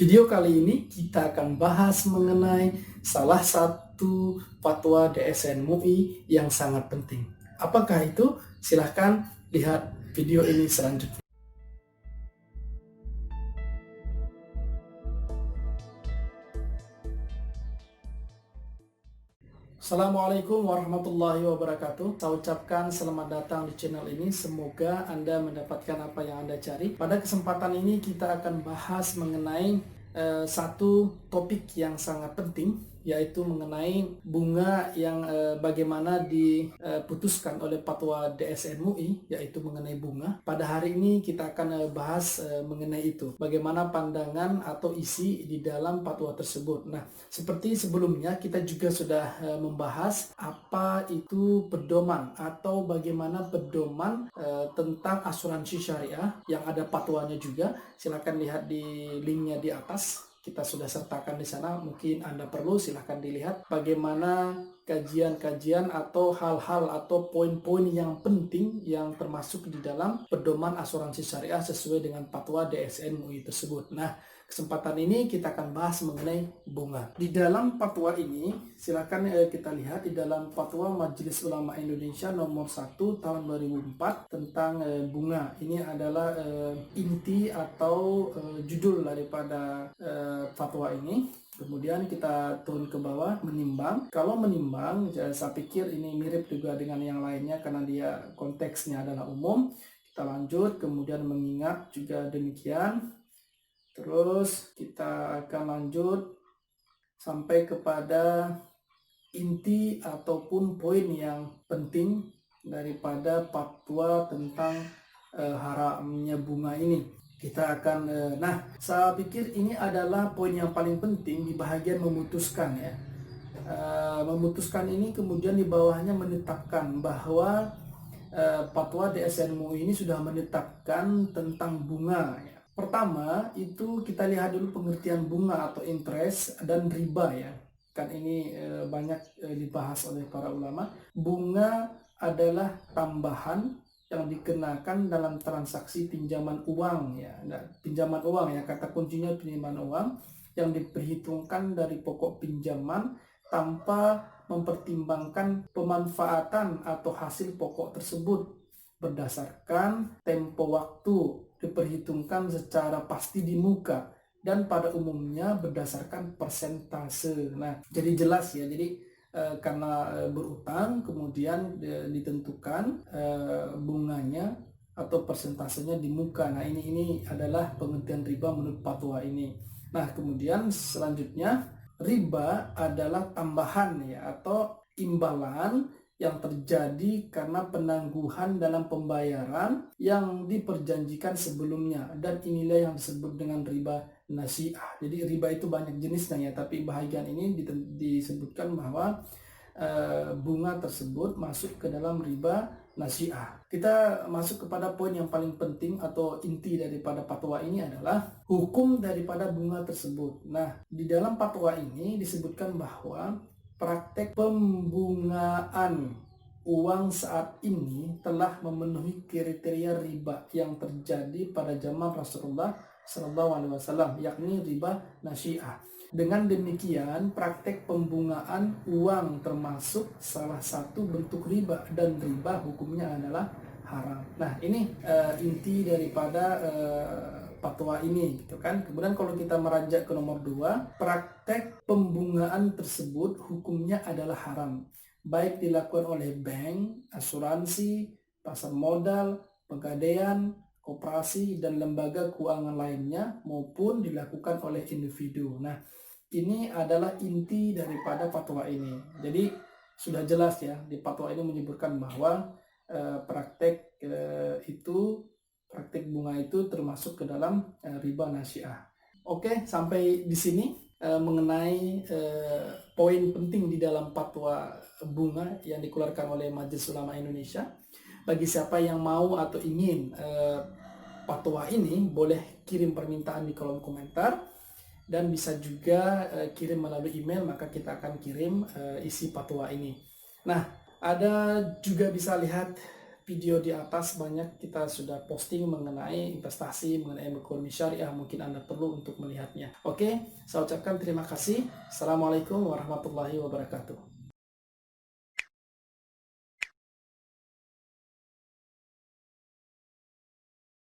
Video kali ini kita akan bahas mengenai salah satu fatwa DSN MUI yang sangat penting. Apakah itu? Silahkan lihat video ini selanjutnya. Assalamualaikum warahmatullahi wabarakatuh. Saya ucapkan selamat datang di channel ini. Semoga Anda mendapatkan apa yang Anda cari. Pada kesempatan ini kita akan bahas mengenai satu topik yang sangat penting, yaitu mengenai bunga yang bagaimana diputuskan oleh fatwa DSN MUI, yaitu mengenai bunga. Pada hari ini kita akan bahas mengenai itu, bagaimana pandangan atau isi di dalam fatwa tersebut. Nah, seperti sebelumnya kita juga sudah membahas apa itu pedoman atau bagaimana pedoman tentang asuransi syariah yang ada fatwanya juga. Silakan lihat di linknya di atas. Kita sudah sertakan di sana, mungkin Anda perlu silahkan dilihat bagaimana kajian-kajian atau hal-hal atau poin-poin yang penting yang termasuk di dalam pedoman asuransi syariah sesuai dengan fatwa DSN MUI tersebut. Nah, kesempatan ini kita akan bahas mengenai bunga. Di dalam fatwa ini, silakan kita lihat di dalam fatwa Majelis Ulama Indonesia nomor 1 tahun 2004 tentang bunga. Ini adalah inti atau judul daripada fatwa ini. Kemudian kita turun ke bawah, menimbang. Kalau menimbang, saya pikir ini mirip juga dengan yang lainnya karena dia konteksnya adalah umum. Kita lanjut, kemudian mengingat juga demikian. Terus kita akan lanjut sampai kepada inti ataupun poin yang penting daripada fatwa tentang haramnya bunga ini. Kita akan, saya pikir ini adalah poin yang paling penting di bahagian memutuskan ya. Memutuskan ini kemudian di bawahnya menetapkan bahwa fatwa DSN MUI ini sudah menetapkan tentang bunga ya. Pertama itu kita lihat dulu pengertian bunga atau interest dan riba ya. Kan ini banyak dibahas oleh para ulama. Bunga adalah tambahan yang dikenakan dalam transaksi pinjaman uang ya. Nah, pinjaman uang ya, kata kuncinya pinjaman uang yang diperhitungkan dari pokok pinjaman tanpa mempertimbangkan pemanfaatan atau hasil pokok tersebut berdasarkan tempo waktu, diperhitungkan secara pasti di muka dan pada umumnya berdasarkan persentase. Nah, jadi jelas ya. Jadi karena berutang kemudian ditentukan bunganya atau persentasenya di muka. Nah, ini adalah pengertian riba menurut fatwa ini. Nah, kemudian selanjutnya riba adalah tambahan ya atau imbalan yang terjadi karena penangguhan dalam pembayaran yang diperjanjikan sebelumnya, dan inilah yang disebut dengan riba nasi'ah. Jadi riba itu banyak jenisnya ya, tapi bahagian ini disebutkan bahwa bunga tersebut masuk ke dalam riba nasi'ah. Kita masuk kepada poin yang paling penting atau inti daripada fatwa ini adalah hukum daripada bunga tersebut. Nah, di dalam fatwa ini disebutkan bahwa praktek pembungaan uang saat ini telah memenuhi kriteria riba yang terjadi pada zaman Rasulullah SAW, yakni riba nasi'ah. Dengan demikian, praktek pembungaan uang termasuk salah satu bentuk riba, dan riba hukumnya adalah haram. Nah, ini inti daripada fatwa ini gitu kan. Kemudian kalau kita meranjak ke nomor 2, praktek pembungaan tersebut hukumnya adalah haram, baik dilakukan oleh bank, asuransi, pasar modal, pegadaian, koperasi, dan lembaga keuangan lainnya, maupun dilakukan oleh individu. Nah, ini adalah inti daripada fatwa ini. Jadi sudah jelas ya, di fatwa ini menyebutkan bahwa praktek bunga itu termasuk ke dalam riba nasi'ah. Oke, sampai di sini mengenai poin penting di dalam fatwa bunga yang dikeluarkan oleh Majelis Ulama Indonesia. Bagi siapa yang mau atau ingin fatwa ini, boleh kirim permintaan di kolom komentar, dan bisa juga kirim melalui email, maka kita akan kirim isi fatwa ini. Nah, ada juga bisa lihat video di atas banyak kita sudah posting mengenai investasi, mengenai ekonomi syariah, mungkin Anda perlu untuk melihatnya. Oke, saya ucapkan terima kasih. Assalamualaikum warahmatullahi wabarakatuh.